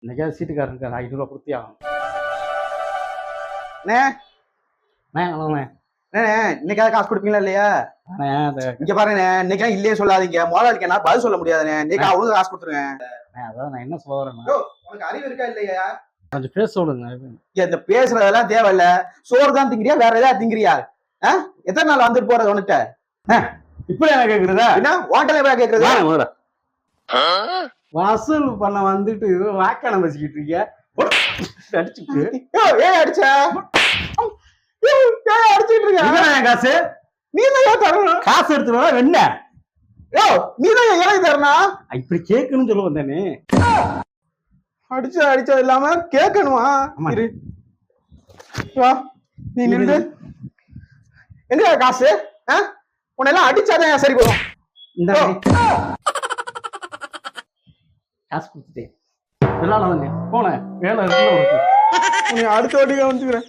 இன்னைக்காவது சீட்டுக்காரருக்கு 500 கொடுத்தே ஆகணும். அண்ணே அண்ணே இன்னைக்காவது காசு கொடுப்பீங்களா இல்லையா? இங்க பாருங்க, இன்னைக்கு இல்லையே சொல்லாதீங்க. முதலாளிக்கு நான் பதில் சொல்ல முடியாதுண்ணே. இன்னைக்கு அவங்க காசு கொடுத்துருங்க. அதான் நான் என்ன சொல்ல வரேன்னா, உனக்கு அறிவு இருக்கா இல்லையா? கொஞ்சம் பேச சொல்லுங்க. இந்த பேசுறதெல்லாம் தேவையில்ல. சோறு தான் திங்கிறியா, வேற ஏதாவது திங்கிறியா? எத்தனை நாள் வந்துட்டு போறது உனட்ட? இப்படி என்ன கேக்குறதா? என்ன ஓட்டல கேக்குறது? வசூல் பண்ண வந்துட்டு வாக்காளம் வச்சுக்கிட்டு இருக்கிய அடிச்சுட்டு ஏன் அடிச்ச? அடிச்சுட்டு இருக்க காசு நீ தான் தரணும். காசு எடுத்துருவா என்ன? நீ தான் எனக்கு தரணும். இப்படி கேட்கணும்னு சொல்ல வந்தானே. அடிச்சா இல்லாம கேட்கணுமா? வா நீ நின்று. எங்க காசு? உன்னெல்லாம் அடிச்சாதான் சரி போதும். இந்த காசு கொடுத்துட்டேன். விளாடாதங்க போனேன். வேலை இருக்கு. அடுத்த வாட்டிக்கு வந்துக்கிறேன்.